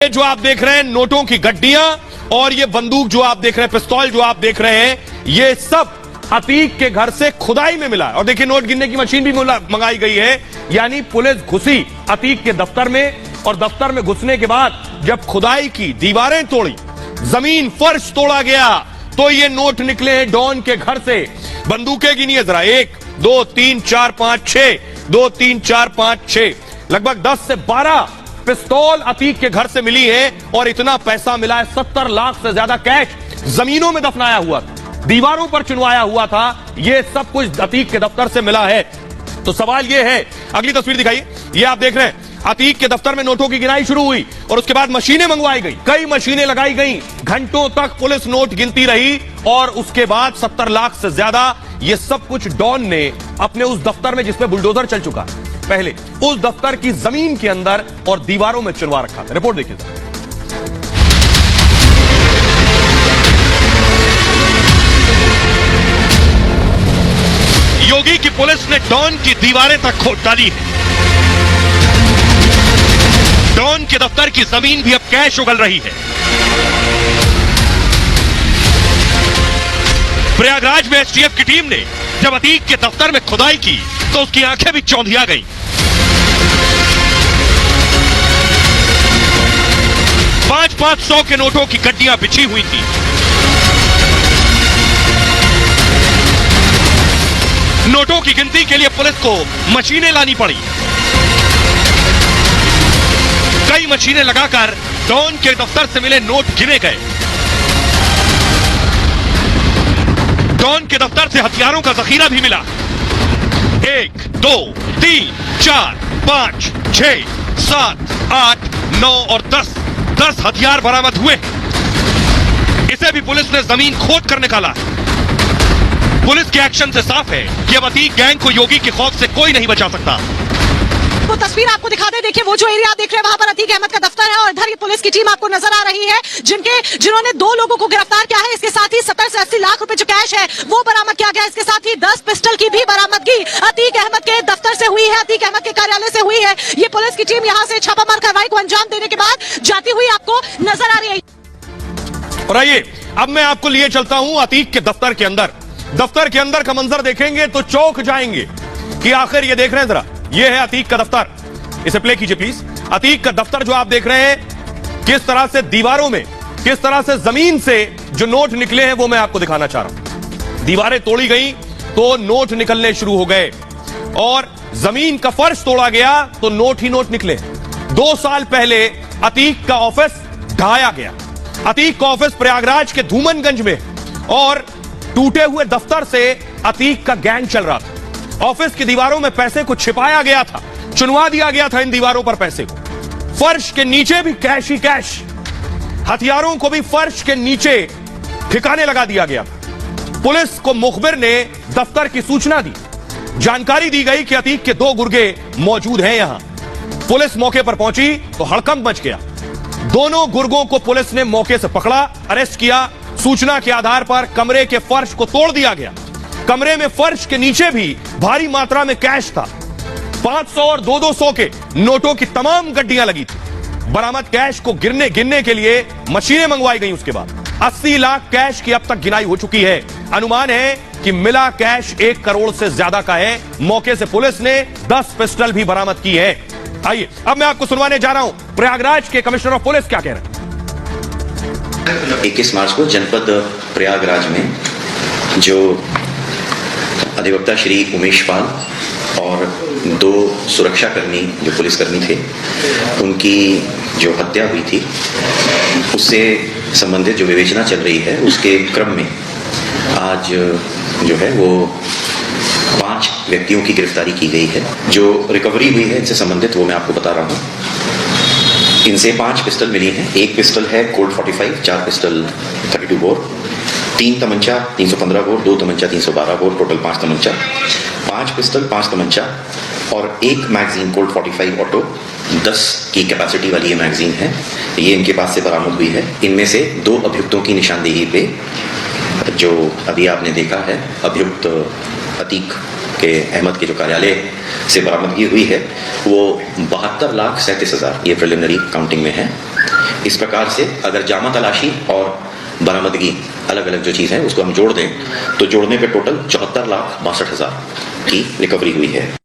ये जो आप देख रहे हैं नोटों की गड्डियां और ये बंदूक जो आप देख रहे हैं, पिस्तौल जो आप देख रहे हैं, ये सब अतीक के घर से खुदाई में मिला। और देखिए नोट गिनने की मशीन भी मंगाई गई है। यानी पुलिस घुसी अतीक के दफ्तर में और दफ्तर में घुसने के बाद जब खुदाई की, दीवारें तोड़ी, जमीन फर्श तोड़ा गया, तो ये नोट निकले हैं डॉन के घर से। बंदूकें गिनिए जरा, 1 2 3 4 5 6, 2 3 4 5 6, लगभग 10 से 12 पिस्तौल अतीक के घर से मिली है। और इतना पैसा मिला है, 70 लाख से ज्यादा कैश जमीनों में दफनाया हुआ था, दीवारों पर चुनवाया हुआ था। यह सब कुछ अतीक के दफ्तर से मिला है। तो सवाल यह है, अगली तस्वीर दिखाइए, यह आप देख रहे हैं अतीक के दफ्तर में नोटों की गिनाई शुरू हुई और उसके बाद मशीनें मंगवाई गई, कई मशीनें लगाई गई, घंटों तक पुलिस नोट गिनती रही और उसके बाद 70 लाख से ज्यादा यह सब कुछ डॉन ने अपने उस दफ्तर में, जिसमें बुलडोजर चल चुका पहले, उस दफ्तर की जमीन के अंदर और दीवारों में चुनवा रखा था। रिपोर्ट देखिए। योगी की पुलिस ने डॉन की दीवारें तक खोद डाली है। डॉन के दफ्तर की जमीन भी अब कैश उगल रही है। प्रयागराज में एसटीएफ की टीम ने जब अतीक के दफ्तर में खुदाई की तो उसकी आंखें भी चौंधिया गई। 500 के नोटों की गड्डियां बिछी हुई थी। नोटों की गिनती के लिए पुलिस को मशीनें लानी पड़ी। कई मशीनें लगाकर डॉन के दफ्तर से मिले नोट गिने गए। डॉन के दफ्तर से हथियारों का जखीरा भी मिला। 1 2 3 4 5 6 7 8 9 और 10 हथियार बरामद हुए। इसे भी पुलिस ने जमीन खोद कर निकाला। पुलिस के एक्शन से साफ है कि अब अतीक गैंग को योगी के खौफ से कोई नहीं बचा सकता। वो तस्वीर आपको दिखा दे, देखिए वो जो एरिया आप देख रहे हैं वहां पर अतीक अहमद का दफ्तर है और इधर ये पुलिस की टीम आपको नजर आ रही है जिन्होंने 2 लोगों को गिरफ्तार किया है। इसके साथ ही 70 से 80 लाख रुपए जो कैश है वो बरामद किया गया। इसके साथ ही 10 पिस्टल की भी बरामदगी अतीक अहमद के दफ्तर से हुई है, अतीक अहमद के कार्यालय से हुई है। ये पुलिस की टीम यहाँ से छापामार कार्रवाई को अंजाम देने के बाद जाती हुई आपको नजर आ रही है। और आइए अब मैं आपको लिए चलता हूं अतीक के दफ्तर के अंदर। दफ्तर के अंदर का मंजर देखेंगे तो चौंक जाएंगे कि आखिर ये देख रहे हैं जरा, ये है अतीक का दफ्तर। इसे प्ले कीजिए प्लीज। अतीक का दफ्तर जो आप देख रहे हैं, किस तरह से दीवारों में, किस तरह से जमीन से जो नोट निकले हैं वो मैं आपको दिखाना चाह रहा हूं। दीवारें तोड़ी गई तो नोट निकलने शुरू हो गए और जमीन का फर्श तोड़ा गया तो नोट ही नोट निकले। 2 साल पहले अतीक का ऑफिस ढाया गया। अतीक का ऑफिस प्रयागराज के धूमनगंज में और टूटे हुए दफ्तर से अतीक का गैंग चल रहा था। ऑफिस की दीवारों में पैसे को छिपाया गया था, चुनवा दिया गया था इन दीवारों पर पैसे को। फर्श के नीचे भी कैश ही कैश, हथियारों को भी फर्श के नीचे ठिकाने लगा दिया गया था। पुलिस को मुखबिर ने दफ्तर की सूचना दी, जानकारी दी गई कि अतीक के 2 गुर्गे मौजूद हैं यहां। पुलिस मौके पर पहुंची तो हड़कंप मच गया। दोनों गुर्गों को पुलिस ने मौके से पकड़ा, अरेस्ट किया। सूचना के आधार पर कमरे के फर्श को तोड़ दिया गया। कमरे में फर्श के नीचे भी भारी मात्रा में कैश था। 500 और 200 के नोटों की तमाम गड्डियां लगी थी। बरामद कैश को गिनने के लिए मशीनें मंगवाई गई। उसके बाद 80 लाख कैश की अब तक गिनाई हो चुकी है। अनुमान है कि मिला कैश 1 करोड़ से ज्यादा का है। मौके से पुलिस ने 10 पिस्टल भी बरामद की है। आइए अब मैं आपको सुनवाने जा रहा हूं प्रयागराज के कमिश्नर ऑफ पुलिस क्या कह रहे हैं। 21 मार्च को जनपद प्रयागराज में जो अधिवक्ता श्री उमेश पाल और 2 सुरक्षाकर्मी जो पुलिसकर्मी थे, उनकी जो हत्या हुई थी, उससे संबंधित जो विवेचना चल रही है उसके क्रम में आज जो है वो 5 व्यक्तियों की गिरफ्तारी की गई है। जो रिकवरी हुई है इनसे संबंधित वो मैं आपको बता रहा हूँ। इनसे 5 पिस्टल मिली हैं। 1 पिस्टल है Colt 45, 4 pistol 32 bore, 3 तमंचा 315 bore, 2 तमंचा 312 bore, total 5 तमंचा, 5 pistol 5 तमंचा और 1 मैगजीन कोल्ट 45 ऑटो 10 की कैपेसिटी वाली ये मैगजीन है। ये इनके पास से बरामद हुई है। इनमें से 2 अभियुक्तों की निशानदेही पे जो अभी आपने देखा है, अभियुक्त अतीक के अहमद के जो कार्यालय से बरामदगी हुई है वो 72,37,000 ये प्रिलिमिनरी काउंटिंग में है। इस प्रकार से अगर जामा तलाशी और बरामदगी अलग अलग जो चीज़ है उसको हम जोड़ दें तो जोड़ने पे टोटल 74,62,000 की रिकवरी हुई है।